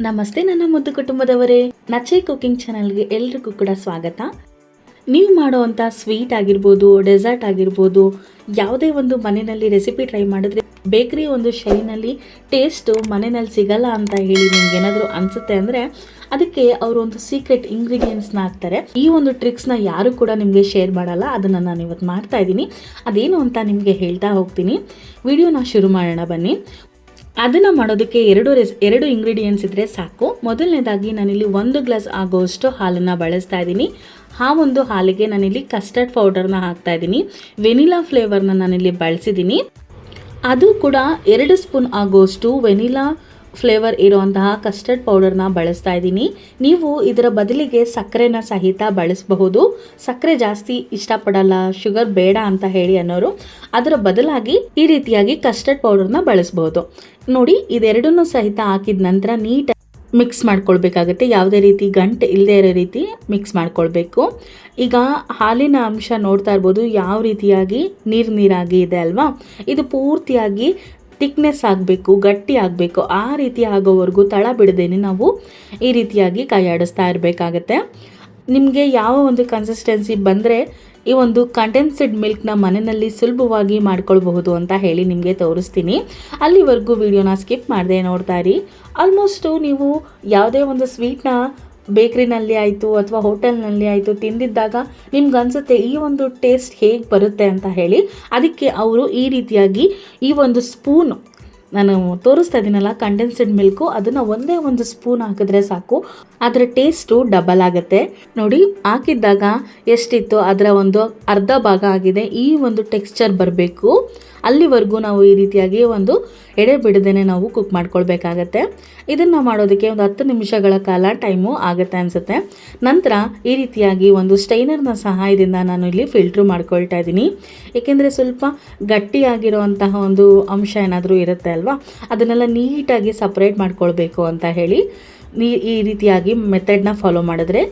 ನಮಸ್ತೆ ನನ್ನ ಮುದ್ದು ಕುಟುಂಬದವರೇ, ನಚೆ ಕುಕಿಂಗ್ ಚಾನಲ್ಗೆ ಎಲ್ರಿಗೂ ಕೂಡ ಸ್ವಾಗತ. ನೀವು ಮಾಡುವಂಥ ಸ್ವೀಟ್ ಆಗಿರ್ಬೋದು, ಡೆಸರ್ಟ್ ಆಗಿರ್ಬೋದು, ಯಾವುದೇ ಒಂದು ಮನೆಯಲ್ಲಿ ರೆಸಿಪಿ ಟ್ರೈ ಮಾಡಿದ್ರೆ ಬೇಕ್ರಿ ಒಂದು ಶೈನಲ್ಲಿ ಟೇಸ್ಟು ಮನೆಯಲ್ಲಿ ಸಿಗಲ್ಲ ಅಂತ ಹೇಳಿ ನಿಮ್ಗೆ ಏನಾದರೂ ಅನಿಸುತ್ತೆ ಅಂದರೆ ಅದಕ್ಕೆ ಅವರು ಒಂದು ಸೀಕ್ರೆಟ್ ಇಂಗ್ರೀಡಿಯೆಂಟ್ಸ್ನ ಹಾಕ್ತಾರೆ. ಈ ಒಂದು ಟ್ರಿಕ್ಸ್ನ ಯಾರು ಕೂಡ ನಿಮಗೆ ಶೇರ್ ಮಾಡಲ್ಲ. ಅದನ್ನು ನಾನು ಇವತ್ತು ಮಾಡ್ತಾ ಇದ್ದೀನಿ. ಅದೇನು ಅಂತ ನಿಮಗೆ ಹೇಳ್ತಾ ಹೋಗ್ತೀನಿ. ವಿಡಿಯೋನ ಶುರು ಮಾಡೋಣ ಬನ್ನಿ. ಅದನ್ನು ಮಾಡೋದಕ್ಕೆ ಎರಡು ಇಂಗ್ರೀಡಿಯೆಂಟ್ಸ್ ಇದ್ದರೆ ಸಾಕು. ಮೊದಲನೇದಾಗಿ ನಾನಿಲ್ಲಿ 1 ಗ್ಲಾಸ್ ಆಗೋಷ್ಟು ಹಾಲನ್ನು ಬಳಸ್ತಾ ಇದ್ದೀನಿ. ಆ ಒಂದು ಹಾಲಿಗೆ ನಾನಿಲ್ಲಿ ಕಸ್ಟರ್ಡ್ ಪೌಡರ್ನ ಹಾಕ್ತಾ ಇದ್ದೀನಿ. ವೆನಿಲಾ ಫ್ಲೇವರ್ನ ನಾನಿಲ್ಲಿ ಬಳಸಿದ್ದೀನಿ. ಅದು ಕೂಡ 2 ಸ್ಪೂನ್ ಆಗೋಷ್ಟು ವೆನಿಲಾ ಫ್ಲೇವರ್ ಇರುವಂತಹ ಕಸ್ಟರ್ಡ್ ಪೌಡರ್ನ ಬಳಸ್ತಾ ಇದ್ದೀನಿ. ನೀವು ಇದರ ಬದಲಿಗೆ ಸಕ್ಕರೆನ ಸಹಿತ ಬಳಸಬಹುದು. ಸಕ್ಕರೆ ಜಾಸ್ತಿ ಇಷ್ಟಪಡಲ್ಲ, ಶುಗರ್ ಬೇಡ ಅಂತ ಹೇಳಿ ಅನ್ನೋರು ಅದರ ಬದಲಾಗಿ ಈ ರೀತಿಯಾಗಿ ಕಸ್ಟರ್ಡ್ ಪೌಡರ್ನ ಬಳಸಬಹುದು. ನೋಡಿ, ಇದೆರಡನ್ನೂ ಸಹಿತ ಹಾಕಿದ ನಂತರ ನೀಟಾಗಿ ಮಿಕ್ಸ್ ಮಾಡ್ಕೊಳ್ಬೇಕಾಗತ್ತೆ. ಯಾವುದೇ ರೀತಿ ಗಂಟೆ ಇಲ್ಲದೆ ಇರೋ ರೀತಿ ಮಿಕ್ಸ್ ಮಾಡ್ಕೊಳ್ಬೇಕು. ಈಗ ಹಾಲಿನ ಅಂಶ ನೋಡ್ತಾ ಇರ್ಬೋದು ಯಾವ ರೀತಿಯಾಗಿ ನೀರಾಗಿ ಇದೆ ಅಲ್ವಾ. ಇದು ಪೂರ್ತಿಯಾಗಿ ಥಿಕ್ನೆಸ್ ಆಗಬೇಕು, ಗಟ್ಟಿ ಆಗಬೇಕು. ಆ ರೀತಿ ಆಗೋವರೆಗೂ ತಳ ಬಿಡದೇನೆ ನಾವು ಈ ರೀತಿಯಾಗಿ ಕೈಯಾಡಿಸ್ತಾ ಇರಬೇಕಾಗತ್ತೆ. ನಿಮಗೆ ಯಾವ ಒಂದು ಕನ್ಸಿಸ್ಟೆನ್ಸಿ ಬಂದರೆ ಈ ಒಂದು ಕಂಡೆನ್ಸ್ಡ್ ಮಿಲ್ಕ್ನ ಮನೆಯಲ್ಲಿ ಸುಲಭವಾಗಿ ಮಾಡ್ಕೊಳ್ಬಹುದು ಅಂತ ಹೇಳಿ ನಿಮಗೆ ತೋರಿಸ್ತೀನಿ. ಅಲ್ಲಿವರೆಗೂ ವಿಡಿಯೋನ ಸ್ಕಿಪ್ ಮಾಡದೆ ನೋಡ್ತಾ ಇರಿ. ಆಲ್ಮೋಸ್ಟು ನೀವು ಯಾವುದೇ ಒಂದು ಸ್ವೀಟ್ನ ಬೇಕ್ರಿನಲ್ಲಿ ಆಯಿತು ಅಥವಾ ಹೋಟೆಲ್ನಲ್ಲಿ ಆಯಿತು ತಿಂದಿದ್ದಾಗ ನಿಮ್ಗೆ ಅನಿಸುತ್ತೆ ಈ ಒಂದು ಟೇಸ್ಟ್ ಹೇಗೆ ಬರುತ್ತೆ ಅಂತ ಹೇಳಿ. ಅದಕ್ಕೆ ಅವರು ಈ ರೀತಿಯಾಗಿ ಈ ಒಂದು ಸ್ಪೂನು ನಾನು ತೋರಿಸ್ತಾ ಇದ್ದೀನಲ್ಲ ಕಂಡೆನ್ಸ್ಡ್ ಮಿಲ್ಕು, ಅದನ್ನು ಒಂದೇ ಒಂದು ಸ್ಪೂನ್ ಹಾಕಿದ್ರೆ ಸಾಕು, ಅದರ ಟೇಸ್ಟು ಡಬಲ್ ಆಗುತ್ತೆ. ನೋಡಿ, ಹಾಕಿದ್ದಾಗ ಎಷ್ಟಿತ್ತು ಅದರ ಒಂದು ಅರ್ಧ ಭಾಗ ಆಗಿದೆ. ಈ ಒಂದು ಟೆಕ್ಸ್ಚರ್ ಬರಬೇಕು. ಅಲ್ಲಿವರೆಗೂ ನಾವು ಈ ರೀತಿಯಾಗಿ ಒಂದು ಎಡೆ ಬಿಡದೇನೆ ನಾವು ಕುಕ್ ಮಾಡ್ಕೊಳ್ಬೇಕಾಗತ್ತೆ. ಇದನ್ನು ಮಾಡೋದಕ್ಕೆ ಒಂದು 10 ನಿಮಿಷಗಳ ಕಾಲ ಟೈಮು ಆಗುತ್ತೆ ಅನಿಸುತ್ತೆ. ನಂತರ ಈ ರೀತಿಯಾಗಿ ಒಂದು ಸ್ಟೈನರ್ನ ಸಹಾಯದಿಂದ ನಾನು ಇಲ್ಲಿ ಫಿಲ್ಟ್ರು ಮಾಡ್ಕೊಳ್ತಾ ಇದ್ದೀನಿ. ಏಕೆಂದರೆ ಸ್ವಲ್ಪ ಗಟ್ಟಿಯಾಗಿರುವಂತಹ ಒಂದು ಅಂಶ ಏನಾದರೂ ಇರುತ್ತೆ ಅಲ್ವಾ, ಅದನ್ನೆಲ್ಲ ನೀಟಾಗಿ ಸಪ್ರೇಟ್ ಮಾಡ್ಕೊಳ್ಬೇಕು ಅಂತ ಹೇಳಿ ಈ ರೀತಿಯಾಗಿ ಮೆಥಡ್ನ ಫಾಲೋ ಮಾಡಿದ್ರೆ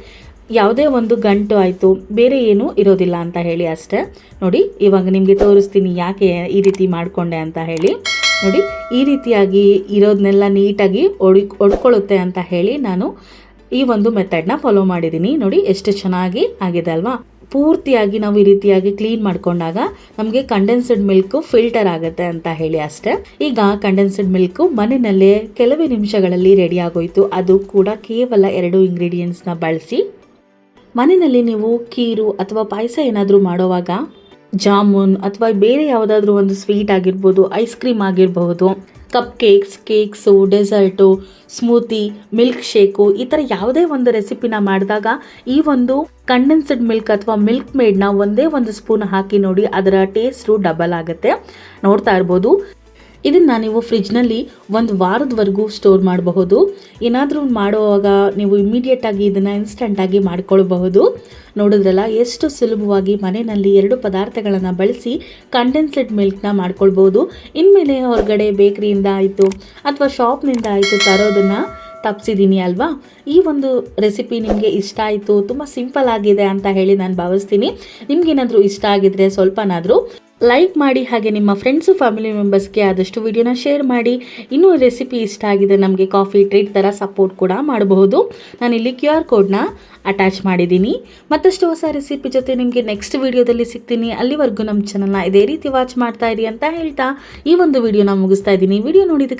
ಯಾವುದೇ ಒಂದು ಗಂಟು ಆಯಿತು ಬೇರೆ ಏನೂ ಇರೋದಿಲ್ಲ ಅಂತ ಹೇಳಿ ಅಷ್ಟೇ. ನೋಡಿ, ಇವಾಗ ನಿಮಗೆ ತೋರಿಸ್ತೀನಿ ಯಾಕೆ ಈ ರೀತಿ ಮಾಡಿಕೊಂಡೆ ಅಂತ ಹೇಳಿ. ನೋಡಿ, ಈ ರೀತಿಯಾಗಿ ಇರೋದನ್ನೆಲ್ಲ ನೀಟಾಗಿ ಒಡ್ಕೊಳ್ಳುತ್ತೆ ಅಂತ ಹೇಳಿ ನಾನು ಈ ಒಂದು ಮೆಥಡ್ನ ಫಾಲೋ ಮಾಡಿದ್ದೀನಿ. ನೋಡಿ ಎಷ್ಟು ಚೆನ್ನಾಗಿ ಆಗಿದೆ ಅಲ್ವಾ. ಪೂರ್ತಿಯಾಗಿ ನಾವು ಈ ರೀತಿಯಾಗಿ ಕ್ಲೀನ್ ಮಾಡ್ಕೊಂಡಾಗ ನಮಗೆ ಕಂಡೆನ್ಸ್ಡ್ ಮಿಲ್ಕು ಫಿಲ್ಟರ್ ಆಗುತ್ತೆ ಅಂತ ಹೇಳಿ ಅಷ್ಟೇ. ಈಗ ಕಂಡೆನ್ಸ್ಡ್ ಮಿಲ್ಕು ಮನೆಯಲ್ಲೇ ಕೆಲವೇ ನಿಮಿಷಗಳಲ್ಲಿ ರೆಡಿ ಆಗೋಯ್ತು. ಅದು ಕೂಡ ಕೇವಲ 2 ಇಂಗ್ರೀಡಿಯೆಂಟ್ಸ್ನ ಬಳಸಿ. ಮನೆಯಲ್ಲಿ ನೀವು ಖೀರು ಅಥವಾ ಪಾಯಸ ಏನಾದರೂ ಮಾಡೋವಾಗ ಜಾಮೂನ್ ಅಥವಾ ಬೇರೆ ಯಾವುದಾದ್ರೂ ಒಂದು ಸ್ವೀಟ್ ಆಗಿರ್ಬೋದು, ಐಸ್ ಕ್ರೀಮ್ ಆಗಿರಬಹುದು, cup cakes, desert, smoothie, milk shake, ಈ ಥರ ಯಾವುದೇ ಒಂದು ರೆಸಿಪಿನ ಮಾಡಿದಾಗ ಈ ಒಂದು ಕಂಡೆನ್ಸ್ಡ್ ಮಿಲ್ಕ್ ಅಥವಾ ಮಿಲ್ಕ್ ಮೇಡ್ನ ಒಂದೇ ಒಂದು ಸ್ಪೂನ್ ಹಾಕಿ ನೋಡಿ, ಅದರ ಟೇಸ್ಟು ಡಬಲ್ ಆಗುತ್ತೆ. ನೋಡ್ತಾ ಇರ್ಬೋದು. ಇದನ್ನು ನೀವು ಫ್ರಿಜ್ನಲ್ಲಿ 1 ವಾರದವರೆಗೂ ಸ್ಟೋರ್ ಮಾಡಬಹುದು. ಏನಾದರೂ ಮಾಡುವಾಗ ನೀವು ಇಮಿಡಿಯೇಟಾಗಿ ಇದನ್ನು ಇನ್ಸ್ಟಂಟಾಗಿ ಮಾಡ್ಕೊಳ್ಬಹುದು. ನೋಡಿದ್ರಲ್ಲ ಎಷ್ಟು ಸುಲಭವಾಗಿ ಮನೆಯಲ್ಲಿ 2 ಪದಾರ್ಥಗಳನ್ನು ಬಳಸಿ ಕಂಡೆನ್ಸ್ಡ್ ಮಿಲ್ಕ್ನ ಮಾಡ್ಕೊಳ್ಬೋದು. ಇನ್ಮೇಲೆ ಹೊರಗಡೆ ಬೇಕ್ರಿಯಿಂದ ಆಯಿತು ಅಥವಾ ಶಾಪ್ನಿಂದ ಆಯಿತು ತರೋದನ್ನು ತಪ್ಪಿಸಿದ್ದೀನಿ ಅಲ್ವಾ. ಈ ಒಂದು ರೆಸಿಪಿ ನಿಮಗೆ ಇಷ್ಟ ಆಯಿತು, ತುಂಬ ಸಿಂಪಲ್ ಆಗಿದೆ ಅಂತ ಹೇಳಿ ನಾನು ಭಾವಿಸ್ತೀನಿ. ನಿಮಗೇನಾದರೂ ಇಷ್ಟ ಆಗಿದ್ರೆ ಸ್ವಲ್ಪನಾದರೂ ಲೈಕ್ ಮಾಡಿ, ಹಾಗೆ ನಿಮ್ಮ ಫ್ರೆಂಡ್ಸು ಫ್ಯಾಮಿಲಿ ಮೆಂಬರ್ಸ್ಗೆ ಆದಷ್ಟು ವಿಡಿಯೋನ ಶೇರ್ ಮಾಡಿ. ಇನ್ನೂ ರೆಸಿಪಿ ಇಷ್ಟ ಆಗಿದೆ ನಮಗೆ ಕಾಫಿ ಟ್ರೀಟ್ ಥರ ಸಪೋರ್ಟ್ ಕೂಡ ಮಾಡಬಹುದು. ನಾನಿಲ್ಲಿ QR ಕೋಡ್ನ ಅಟ್ಯಾಚ್ ಮಾಡಿದ್ದೀನಿ. ಮತ್ತಷ್ಟು ಹೊಸ ರೆಸಿಪಿ ಜೊತೆ ನಿಮಗೆ ನೆಕ್ಸ್ಟ್ ವಿಡಿಯೋದಲ್ಲಿ ಸಿಗ್ತೀನಿ. ಅಲ್ಲಿವರೆಗೂ ನಮ್ಮ ಚಾನಲ್ನ ಇದೇ ರೀತಿ ವಾಚ್ ಮಾಡ್ತಾ ಇರಿ ಅಂತ ಹೇಳ್ತಾ ಈ ಒಂದು ವಿಡಿಯೋನ ಮುಗಿಸ್ತಾ ಇದ್ದೀನಿ. ವಿಡಿಯೋ ನೋಡಿದ